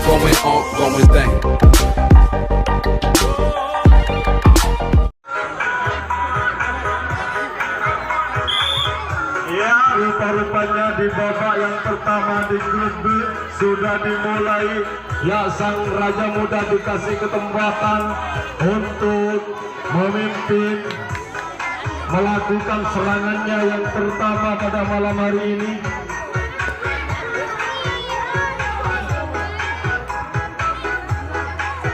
going thing. Ya, rupa-rupanya di babak yang pertama di grup B sudah dimulai. Ya, sang raja muda dikasih kesempatan untuk memimpin melakukan serangannya yang pertama pada malam hari ini.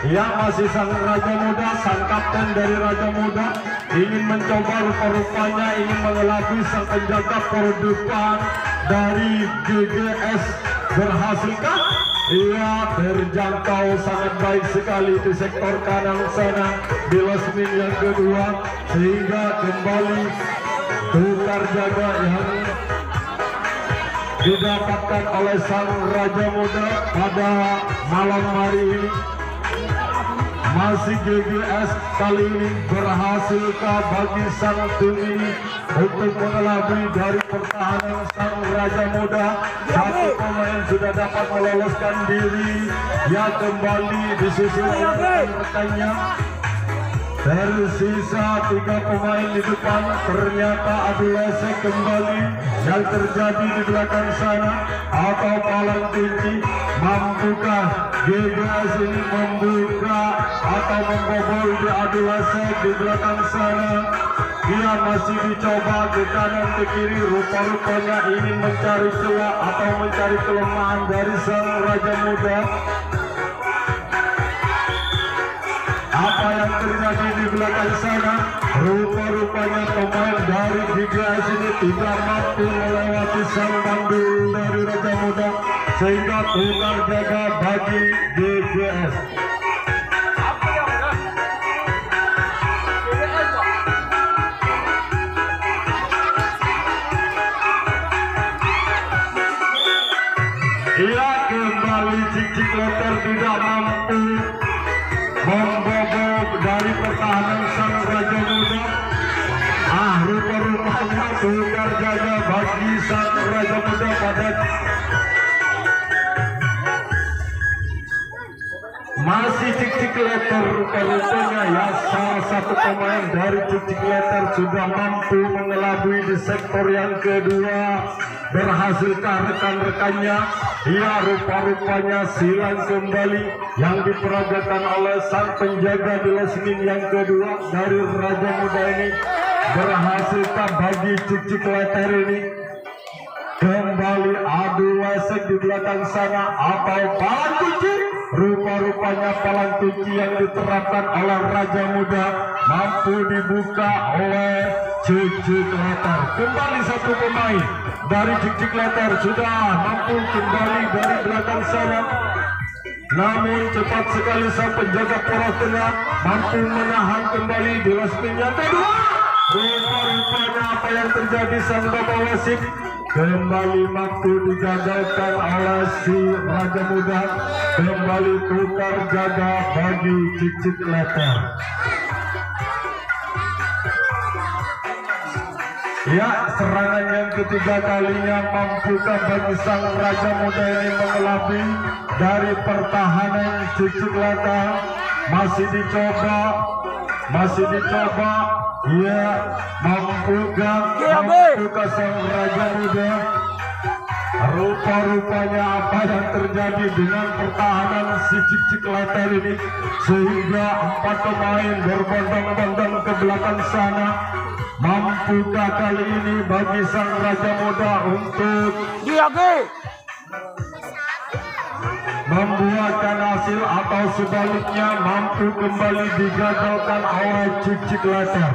Ya, masih sang raja muda, sang kapten dari raja muda ingin mencoba, rupa-rupanya ingin mengelabui sang penjaga por depan dari GGS. Berhasilkah? Ia terjangkau sangat baik sekali di sektor kanan sana di lasmin yang kedua, sehingga kembali tukar jaga yang didapatkan oleh sang raja muda pada malam hari ini. Masih GGS kali ini berhasilkah bagi sang tim ini untuk mengelabui dari pertahanan sang raja muda. Satu pemain sudah dapat meloloskan diri, ya kembali disusul oleh rekannya. Tersisa 3 pemain di depan, ternyata adu lesek kembali yang terjadi di belakang sana, atau palang kunci. Mampukah GGS ini membuka atau membobol di adu lesek di belakang sana? Dia masih dicoba ke kanan ke kiri, rupa-rupanya ingin mencari celah atau mencari kelemahan dari sang raja muda. Apa yang terjadi di belakang sana? Rupa-rupanya pemain dari GGS ini tidak mampu melewati sang bandul dari raja muda, sehingga tukar jaga bagi GGS. Ia kembali cicik letter tidak mampu membobol dari pertahanan sang raja muda. Rupa-rupanya tukar jaga bagi sang raja muda pada masih cicik letter. Rupa-rupanya ya, salah satu pemain dari cicik letter sudah mampu mengelabui di sektor yang kedua. Berhasilkah rekan-rekannya? Ia rupa-rupanya silang kembali yang diperagakan oleh sang penjaga di lasmin yang kedua dari raja muda ini. Berhasilkah bagi cicik letter ini? Kembali adu lesek di belakang sana, atau palang kunci? Rupa-rupanya palang kunci yang diterapkan oleh raja muda mampu dibuka oleh cicik letter. Kembali satu pemain dari cicik letter sudah mampu kembali dari belakang sana, namun cepat sekali sang penjaga poros tengah mampu menahan kembali di lasmin yang kedua. Rupa-rupanya apa yang terjadi, sang bapak wasit kembali mampu digagalkan oleh si raja muda. Kembali tukar jaga bagi cicik letter. Ya, serangan yang ketiga kalinya mampukah bagi sang raja muda ini mengelabui dari pertahanan cicik letter? Masih dicoba. Ya, mampukah sang raja muda? Rupa-rupanya apa yang terjadi dengan pertahanan si cicik letter ini, sehingga 4 pemain berbondong-bondong ke belakang sana. Mampukah kali ini bagi sang raja muda untuk membuahkan hasil, atau sebaliknya mampu kembali digagalkan oleh cicik letter?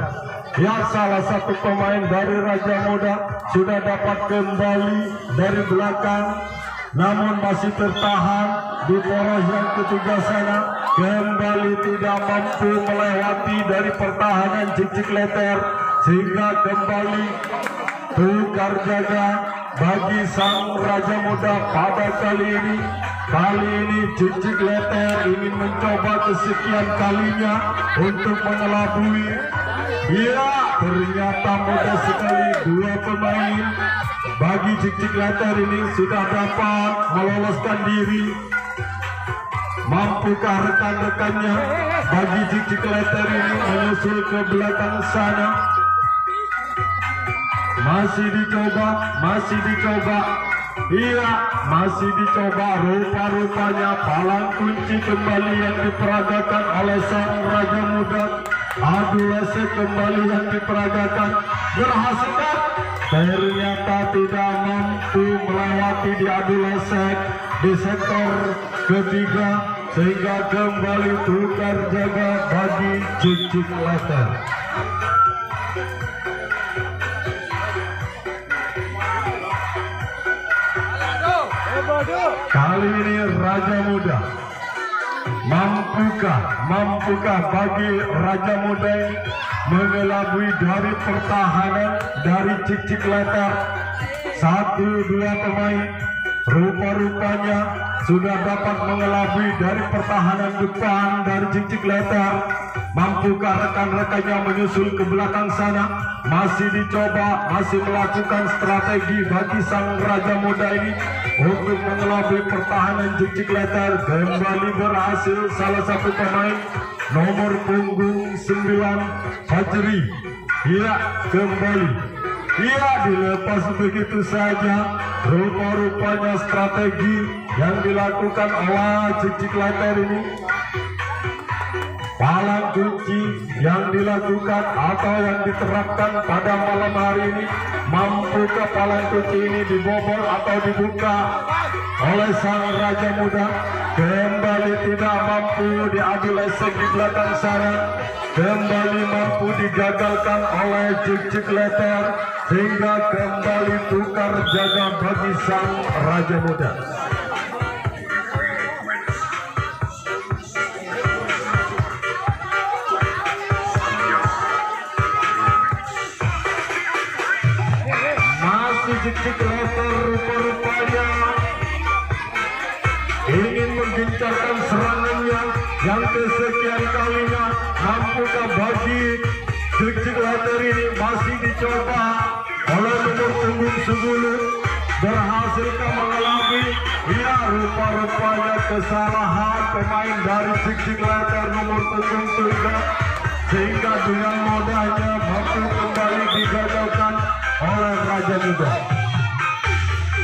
Ya, salah satu pemain dari raja muda sudah dapat kembali dari belakang, namun masih tertahan di poros yang ketiga sana. Kembali tidak mampu melewati dari pertahanan cicik letter, sehingga kembali tukar jaga bagi sang raja muda pada kali ini. Kali ini cicik letter ingin mencoba kesekian kalinya untuk mengelabui. Ya, ternyata mudah sekali 2 pemain bagi cicik letter ini sudah dapat meloloskan diri. Mampukah rekan-rekannya bagi Cicik Letter ini menyusul ke belakang sana? Masih dicoba. Iya, masih dicoba. Rupa-rupanya palang kunci kembali yang diperagakan oleh sang raja muda. Adu lesek kembali yang diperagakan. Berhasil? Ternyata tidak mampu melewati di adu lesek di sektor ketiga, sehingga kembali tukar jaga bagi Cicik Letter. Kali ini Raja Muda mampukah bagi Raja Muda ini mengelabui dari pertahanan dari Cicik Letter. 1-2 pemain rupa-rupanya sudah dapat mengelabui dari pertahanan depan dari Cicik Letter. Mampukah rekan-rekannya menyusul ke belakang sana? Masih dicoba, masih melakukan strategi bagi sang Raja Muda ini untuk mengelabui pertahanan Cicik Letter. Kembali berhasil salah satu pemain nomor punggung 9 Fajri. Iya, kembali. Iya, dilepas begitu saja. Rupa-rupanya strategi yang dilakukan oleh Cicik Letter ini, palang kunci yang dilakukan atau yang diterapkan pada malam hari ini, mampukah palang kunci ini dibobol atau dibuka oleh sang Raja Muda? Kembali tidak mampu diadu lesek di belakang sana. Kembali mampu digagalkan oleh Cicik Letter, sehingga kembali tukar jaga bagi sang Raja Muda. Cicik Letter rupa-rupanya ingin menggencarkan serangannya yang kesekian kalinya. Mampukah bagi Cicik Letter ini? Masih dicoba oleh nomor punggung 10. Berhasilkah mengelabui? Ya, rupa-rupanya kesalahan pemain dari Cicik Letter nomor punggung 3, sehingga dengan mudahnya mampu kembali digagalkan oleh Raja Muda.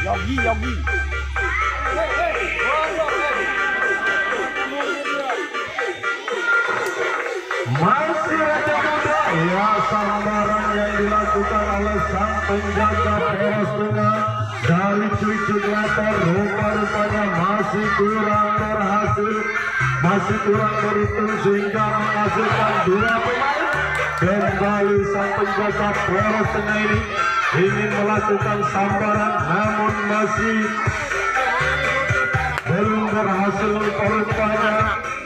Yogi. Masih Raja Muda. Ya, sambaran yang dilakukan oleh sang penjaga poros tengah dari Cicik Letter rupa-rupanya masih kurang berhasil, masih kurang beruntung, sehingga menghasilkan 2 pemain. Kembali sang penjaga poros tengah ini ingin melakukan sambaran, namun masih belum berhasil. Rupanya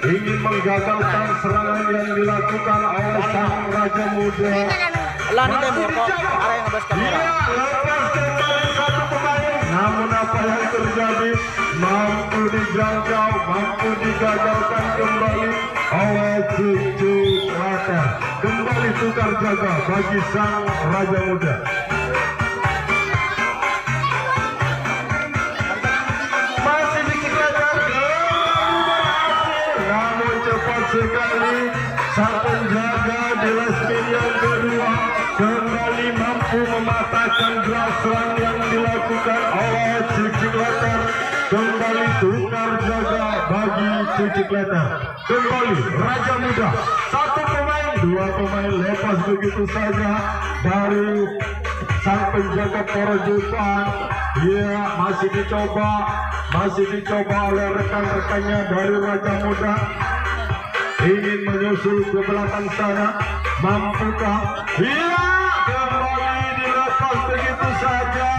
ingin menggagalkan serangan yang dilakukan oleh sang Raja Muda. Namun apa yang terjadi? Mampu dijangkau, mampu digagalkan kembali oleh Cicik Letter. Kembali tukar jaga bagi sang Raja Muda. Masih Cicik Letter berhasil, namun cepat sekali sang penjaga di spin yang kedua kembali mampu mematahkan gerakan yang dilakukan oleh Cicik Letter. Kembali tukar jaga bagi Cicik Letter. Kembali Raja Muda. 1 pemain, 2 pemain lepas begitu saja dari sang penjaga poros depan. Ya, masih dicoba oleh rekan-rekannya dari Raja Muda. Ingin menyusul ke belakang sana. Mampukah? Iya, kembali dilepas begitu saja.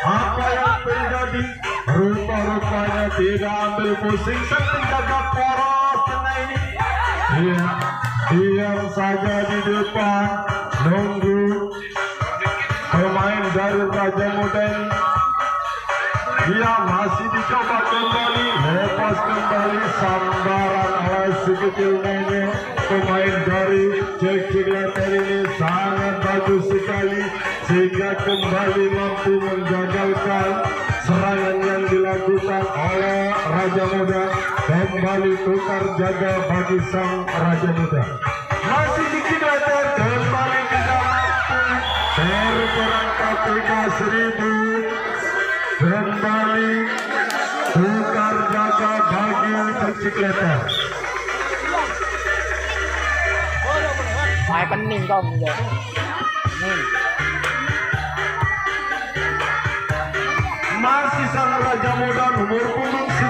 Apa yang terjadi? Rupa-rupanya tidak ambil pusing sang penjaga poros tengah ini. Iya, diam saja di depan, nunggu pemain dari Raja Muda ini. Dia masih dicoba kembali, lepas kembali sambaran oleh sekecil nenek. Pemain dari Cicik Letter ini sangat bagus sekali, sehingga kembali mampu menggagalkan serangan yang dilakukan oleh Raja Muda kembali tukar jaga bagi sang Raja Muda. Masih dikit letter kembali ke dalam terperangkap 3.000 kembali tukar jaga bagi cicik letter. Mai pening kau muda. Nih. Masih sang Raja Muda nomor punggung 10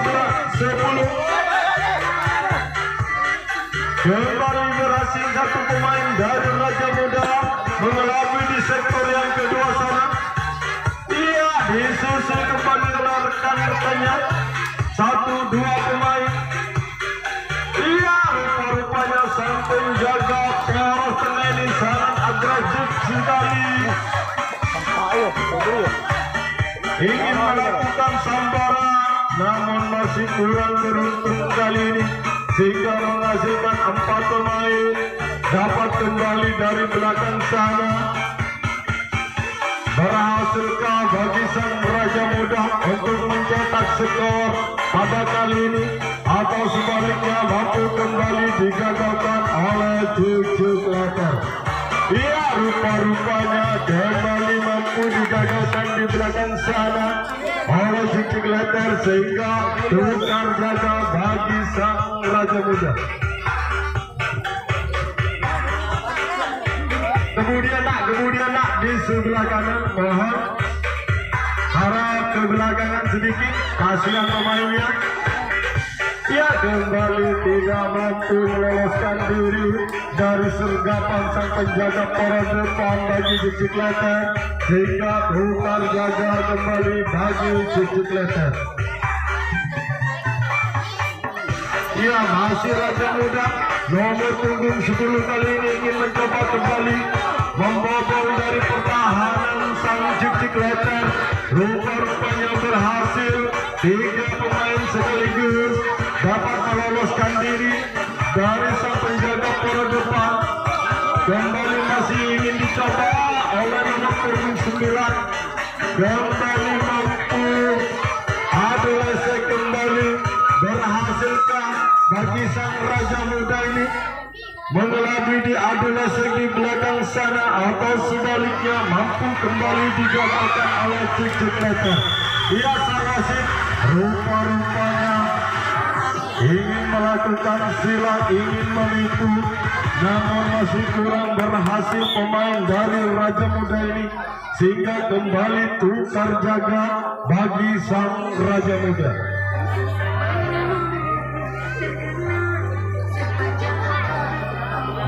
kembali berhasil satu pemain dari Raja Muda mengelabui di sektor yang kedua sana. Ia disusul kembali oleh rekan-rekannya 1-2 pemain. Ia rupa-rupanya sang penjaga poros tengah ini sangat agresif sekali. Ayo, Ingin melakukan sambaran, namun masih kurang beruntung kali ini sehingga menghasilkan 4 pemain dapat kembali dari belakang sana. Berhasilkah bagi sang Raja Muda untuk mencetak skor pada kali ini, atau sebaliknya mampu kembali digagalkan oleh cicik letter? Ia rupa-rupanya kembali mampu digagalkan di belakang sana oleh cicik letter sehingga tukar jaga bagi sang Raja Muda. Kemudian nak di sebelah kanan, mohon harap kebelakangan sedikit, kasihan pemainnya. Ia kembali tidak mampu meloloskan diri dari sergapan sang penjaga poros depan bagi cicik letter sehingga tukar jaga kembali bagi cicik letter. Ia masih Raja Muda nomor punggung 10 kali ini ingin mencoba kembali membobol dari pertahanan sang cicik letter. Rupa-rupanya berhasil, 3 pemain sekaligus dapat meloloskan diri dari sang penjaga poros depan. Kembali masih ingin dicoba oleh nomor punggung 9, kembali mampu adu lesek kembali. Berhasilkah bagi sang Raja Muda ini mengelabui di adu lesek di belakang sana, atau sebaliknya mampu kembali digagalkan oleh cicik letter? Ia Sarasit rupa-rupanya ingin melakukan silat, ingin menipu, namun masih kurang berhasil pemain dari Raja Muda ini sehingga kembali tukar jaga bagi sang Raja Muda.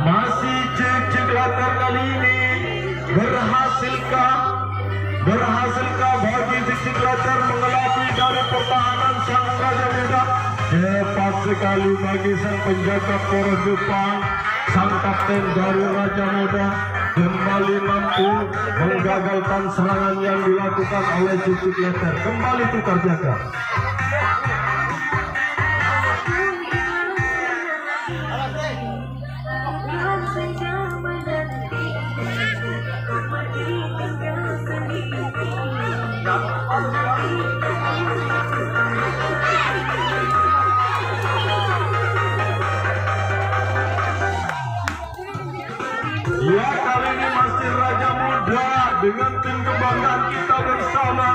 Masih cicik letter kali ini berhasilkah bagi cicik letter mengelabui dari pertahanan sang Raja Muda? Cepat sekali bagi sang penjaga poros depan, sang kapten dari Raja Muda kembali mampu menggagalkan serangan yang dilakukan oleh cicik letter. Kembali tukar jaga. Ya, kali ini masih Raja Muda dengan tim kebanggaan kita bersama.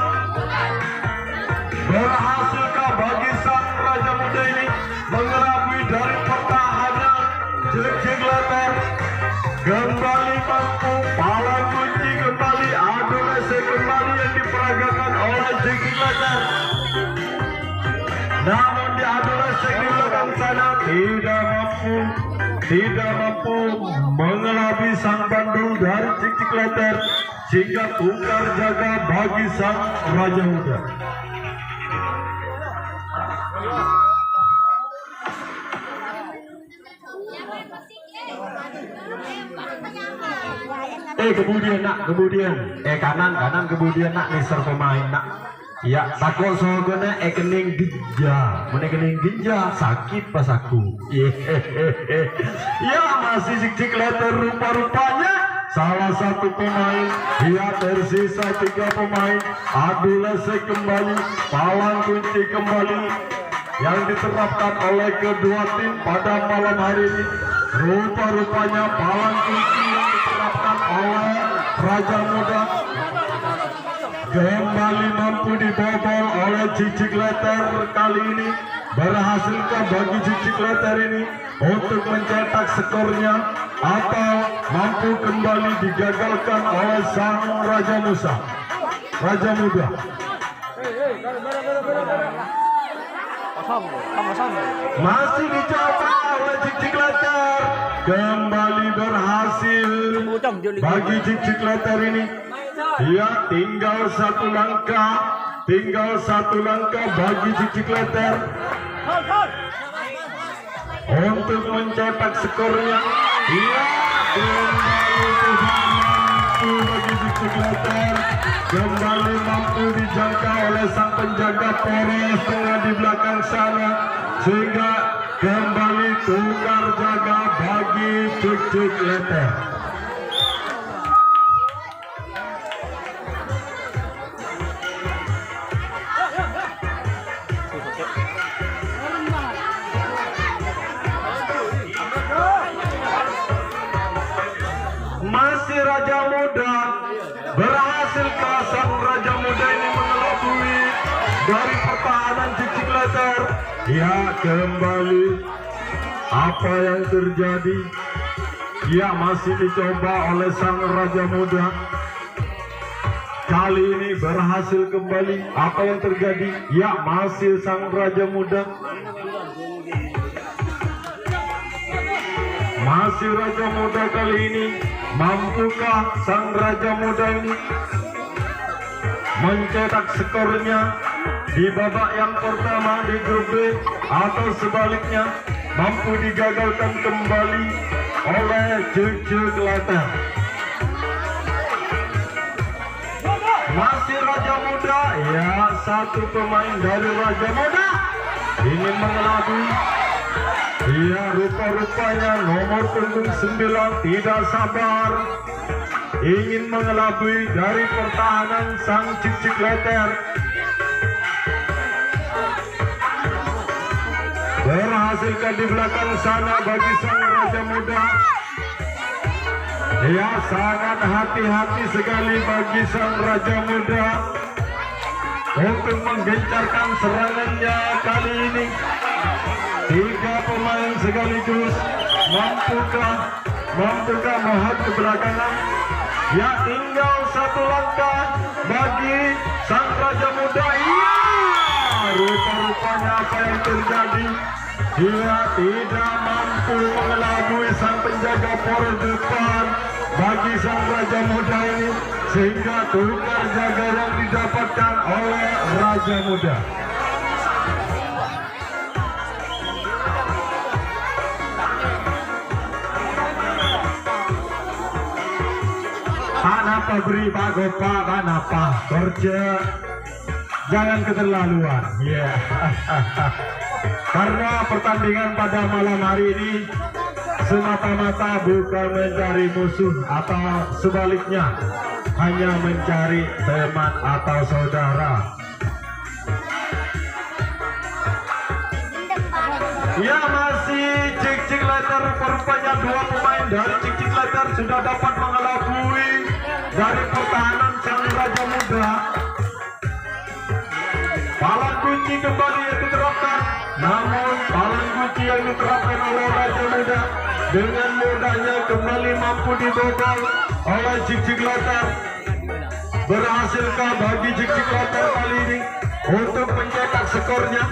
Berhasilkah bagi sang Raja Muda ini mengelabui dari pertahanan cicik letter? Kembali mampu pala kunci kembali, adu lesek kembali yang diperagakan oleh cicik letter. Namun di adu lesek di belakang sana tidak mampu mengelabui sang Bandung dari cicik letter sehingga tukar jaga bagi sang Raja Muda. Kemudian kanan kemudian nak mister pemain nak. Ya, takut sogone kening ginja, mana kening ginja sakit pas aku. Ya, masih cicik letter rupa-rupanya salah satu pemain. Dia tersisa 3 pemain. Adu lesek kembali, palang kunci kembali yang diterapkan oleh kedua tim pada malam hari ini. Rupa-rupanya palang kunci yang diterapkan oleh Raja Muda kembali mampu dibobol oleh Cicik Letter. Kali ini berhasilkah bagi Cicik Letter ini untuk mencetak skornya, atau mampu kembali digagalkan oleh sang Raja Muda. Masih dicoba oleh Cicik Letter, kembali berhasil bagi Cicik Letter ini. Ya, tinggal satu langkah bagi Cicik Letter untuk mencetak skornya. Ya, bagi Cicik Letter, kembali mampu dijangka oleh sang penjaga poros tengah di belakang sana, sehingga kembali tukar jaga bagi Cicik Letter. Masih Raja Muda, berhasilkah sang Raja Muda ini mengelabui dari pertahanan Cicik Letter? Ya, kembali apa yang terjadi? Ya, masih dicoba oleh sang Raja Muda. Kali ini berhasil kembali. Apa yang terjadi? Ya, masih sang Raja Muda. Masih Raja Muda kali ini. Mampukah sang Raja Muda ini mencetak skornya di babak yang pertama di grup B, atau sebaliknya mampu digagalkan kembali oleh Cicik Letter? Masih Raja Muda. Ya, satu pemain dari Raja Muda ingin mengelabui. Iya, rupa-rupanya nomor punggung 9 tidak sabar, ingin mengelabui dari pertahanan sang Cicik Letter. Berhasilkan di belakang sana bagi sang Raja Muda. Ya, sangat hati-hati sekali bagi sang Raja Muda untuk menggencarkan serangannya kali ini. 3 pemain sekaligus. Mampukah melihat ke belakangan? Ya, tinggal 1 langkah bagi sang Raja Muda. Iya, rupa-rupanya apa yang terjadi? Dia tidak mampu mengelabui sang penjaga poros depan bagi sang Raja Muda ini, sehingga tukar jaga yang didapatkan oleh Raja Muda. Apa beri Pak Gopa, apa kerja, jangan keterlaluan. Ya, karena pertandingan pada malam hari ini semata-mata bukan mencari musuh, atau sebaliknya hanya mencari teman atau saudara. Ya, masih Cicik Letter. Rupanya 2 pemain dari Cicik Letter sudah dapat mengelabui dari pertahanan sang Raja Muda. Palang kunci kembali yang diterapkan, namun palang kunci yang diterapkan oleh Raja Muda dengan mudahnya kembali mampu dibobol oleh Cicik Letter. Berhasilkah bagi Cicik Letter kali ini untuk mencetak skornya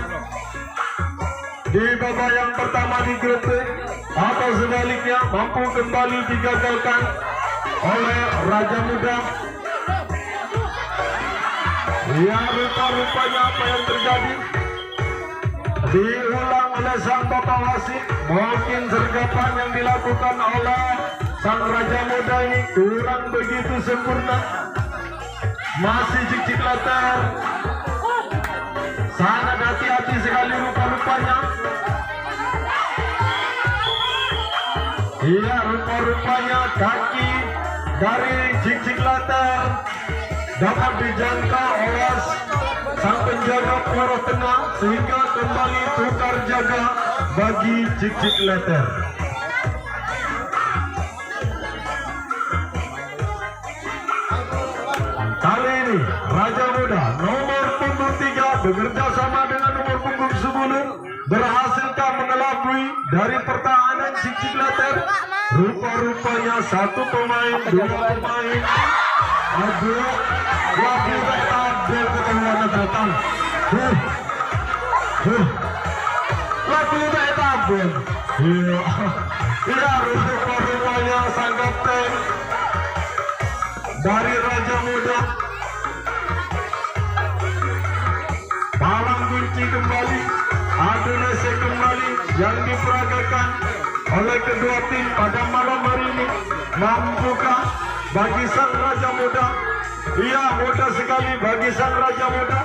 di babak yang pertama di grup B, atau sebaliknya mampu kembali digagalkan oleh Raja Muda? Ya, rupa-rupanya apa yang terjadi? Diulang oleh sang Bapak Wasit. Mungkin sergapan yang dilakukan oleh sang Raja Muda ini kurang begitu sempurna. Masih Cicik Letter sangat hati-hati sekali rupa-rupanya. Iya, rupa-rupanya kaki dari Jik Letter dapat dijangkau oleh sang penjaga poros tengah sehingga kembali tukar jaga bagi Jik Letter. Kali ini Raja Muda nomor punggung 3 bekerja sama dengan nomor punggung 10 berhasilkan mengelabui dari pertahanan Jik Letter. Rupa-rupanya satu pemain, dua pemain, aduh, wakil tabel ketemuan datang. Wakil tabel. Iya, rupa-rupanya sang kapten dari Raja Muda. Palang kunci kembali, adu lesek kembali yang diperagakan oleh kedua tim pada malam hari ini. Mampukah bagi sang Raja Muda? Iya, mudah sekali bagi sang Raja Muda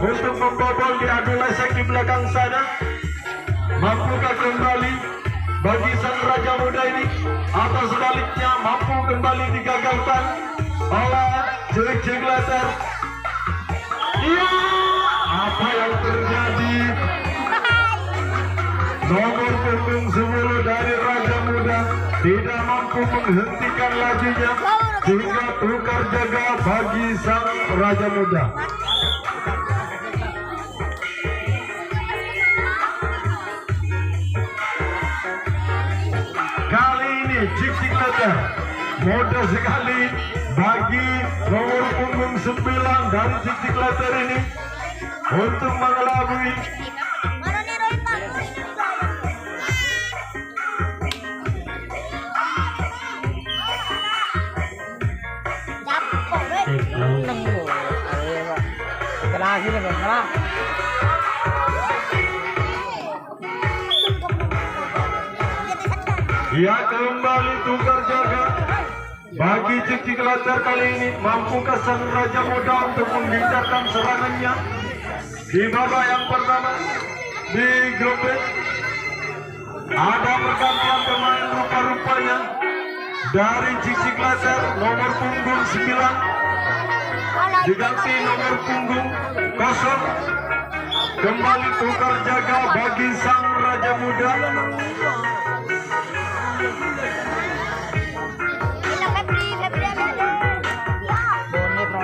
untuk membobol di adu lesek di belakang sana. Mampukah kembali bagi sang Raja Muda ini, atau sebaliknya mampu kembali digagalkan oleh Jik Letter? Iya, apa yang terjadi? Nomor punggung 10 dari Raja Muda tidak mampu menghentikan lajunya sehingga tukar jaga bagi sang Raja Muda. Kali ini Jik Letter mudah sekali bagi nomor punggung 9 dari Jik Letter ini untuk mengelabui ia kembali tukar jaga bagi Jik Letter. Kali ini mampukah sang Raja Muda untuk menghindarkan serangannya di babak yang pertama di grup B? Ada pergantian pemain rupa-rupanya dari Jik Letter. Nomor punggung 9 diganti nomor punggung 0. Kembali tukar jaga bagi sang Raja Muda.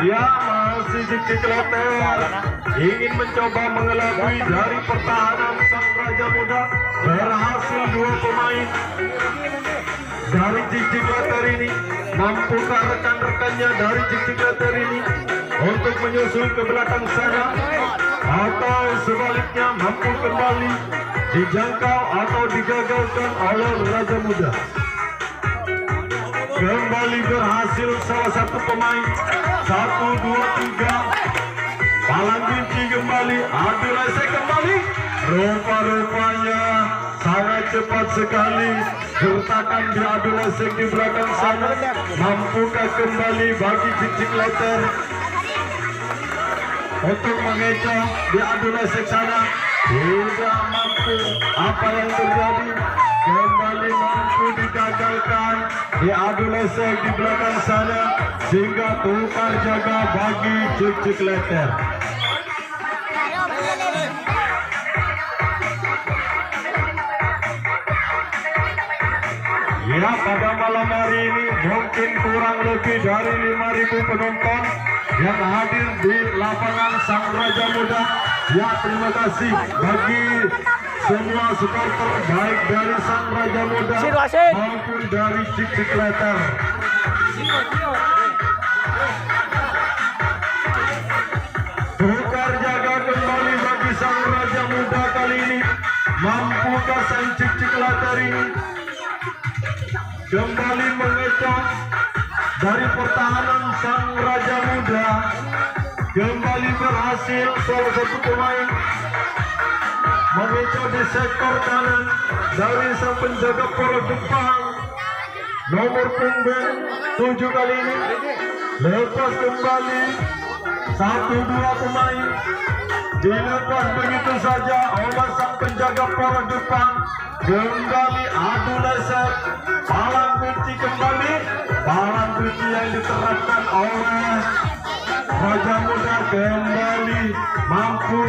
Ya, masih Jik Letter ingin mencoba mengelabui dari pertahanan sang Raja Muda. Berhasil 2 pemain dari Jik Letter ini. Mampukah rekan-rekannya dari Jik Letter ini untuk menyusul ke belakang sana, atau sebaliknya mampu kembali dijangkau atau digagalkan oleh Raja Muda? Kembali berhasil salah satu pemain. 1, 2, 3. Palang kunci kembali, adu lesek kembali. Rupa-rupanya sangat cepat sekali sertakan di adu lesek di belakang sana. Mampukah kembali bagi Jik Letter untuk mengecoh di adu lesek sana? Tidak mampu. Apa yang terjadi? Kembali mampu digagalkan di adu lesek di belakang sana sehingga tukar jaga bagi Jik Letter. Ya, pada malam hari ini mungkin kurang lebih dari 5.000 penonton yang hadir di lapangan sang Raja Muda. Ya, terima kasih bagi semua supporter baik dari sang Raja Muda maupun dari Jik Letter. Tukar jaga kembali bagi sang Raja Muda kali ini. Mampukah sang Jik Letter ini kembali mengecoh dari pertahanan sang Raja Muda? Kembali berhasil salah satu pemain mengecoh di sektor kanan dari sang penjaga poros depan nomor punggung 7 kali ini. Lepas kembali 1-2 pemain dilepas begitu saja oleh sang penjaga poros depan. Kembali adu lesek, palang kunci kembali, palang kunci security yang diterapkan oleh Raja Muda kembali mampu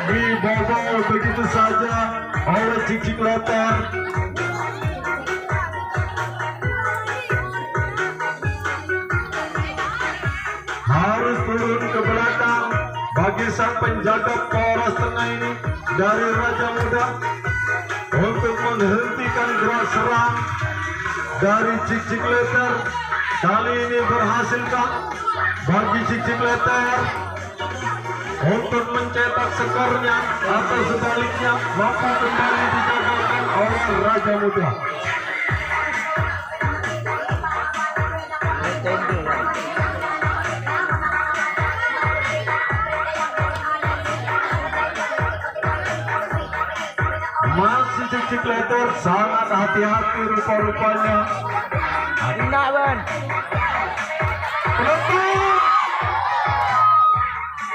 dibobol begitu saja oleh Cicik Letter. Harus turun ke belakang bagi sang penjaga poros tengah ini dari Raja Muda untuk menghentikan gerak serang dari Cicik Letter. Kali ini berhasilkah bagi Cicik Letter untuk mencetak skornya atau sebaliknya mampu kembali digagalkan oleh Raja Muda. Masih Cicik Letter sangat hati-hati rupa-rupanya. Enggak, Ban. Penutup.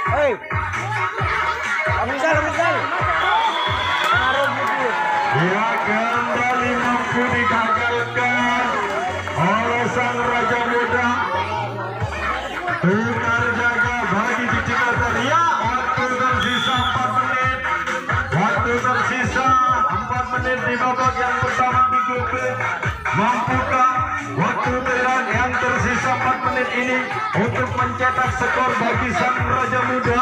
Hei. Misal. Menaruh gitu. Dia kembali mampu digagalkan oleh sang Raja Muda. Tukar jaga bagi Cicik Letter. Ya, waktu tersisa 4 menit. Waktu tersisa 4 menit di babak yang pertama di grup B. Mampukah waktu yang tersisa 4 menit ini untuk mencetak skor bagi sang Raja Muda?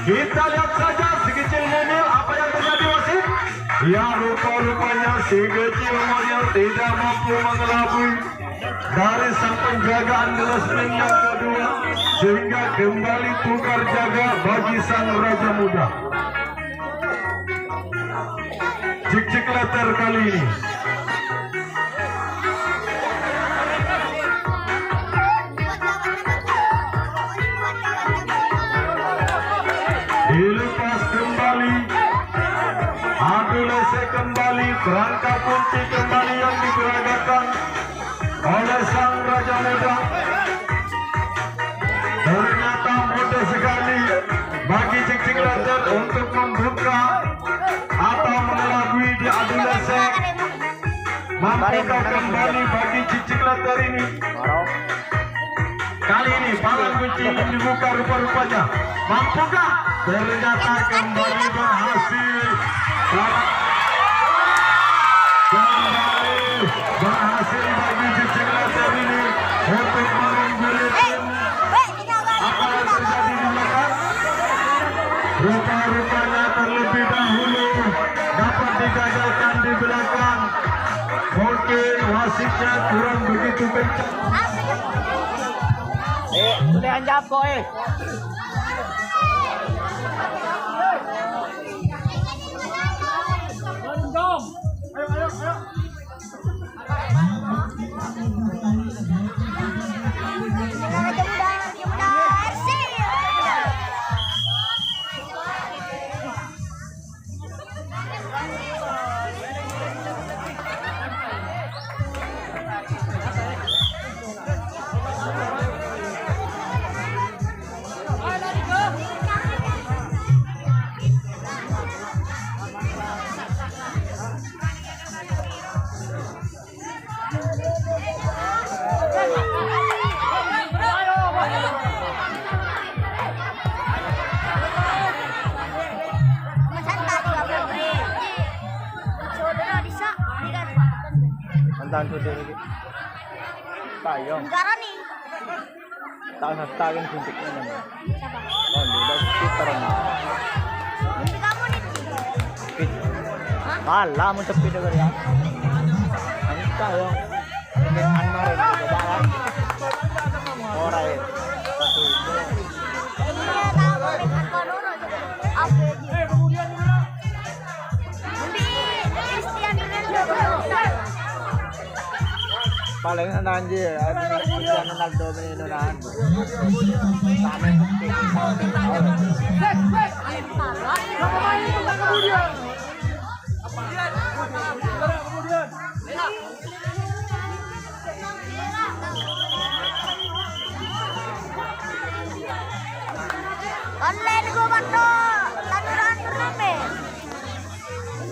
Kita lihat saja si kecil Mumil apa yang terjadi wasit. Ya, rupa-rupanya si kecil Mumil tidak mampu mengelabui dari sang penjaga Andalusmen yang kedua, sehingga kembali tukar jaga bagi sang Raja Muda. Cicik Letter kali ini dilepas kembali, adu lese kembali, perangkap kunci kembali yang digeragakan oleh sang Raja Muda. Ternyata mudah sekali bagi Cicik Letter untuk membuka atau mengelabui di adu lese. Mampukah kembali bagi Cicik Letter ini? Kali ini palang kunci yang dibuka rupa-rupanya. Mampukah? Ternyata kembali berhasil. Kembali berhasil bagi Cicik Letter ini untuk mengungguli tim. Apa yang terjadi di belakang? Rupa-rupanya terlebih dahulu dapat digagalkan di belakang. Mungkin wasitnya kurang begitu kencang. Udah anjap kok Mantan sudah lagi. Tayong. Negara nih. Tayong suntiknya namanya. Siapa? Oh, udah sekitar ini. Mimpi kamu nih. Pit. Hah? Kalah mo sa pinagariya. Ang tayong. Ini anmarin di bawah. Alright. Iya, tahu dengan Panoro juga. Apa aja. Mimpi Cristiano Ronaldo. Paling nanti ya, Cristiano Ronaldo meninonan. Sama yang penting. Online gua bantu tanuran turnamen.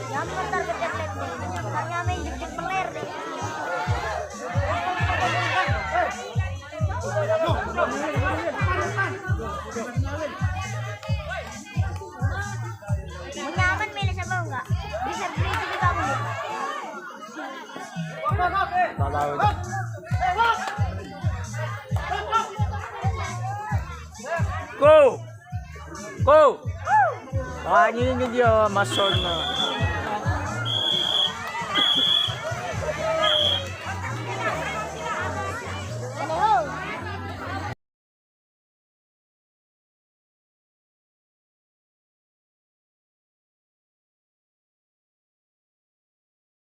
Yang mentar ke template. Tanya main jepit peler deh. Tatawid. Go! Go! Makanya yun yun, mason na.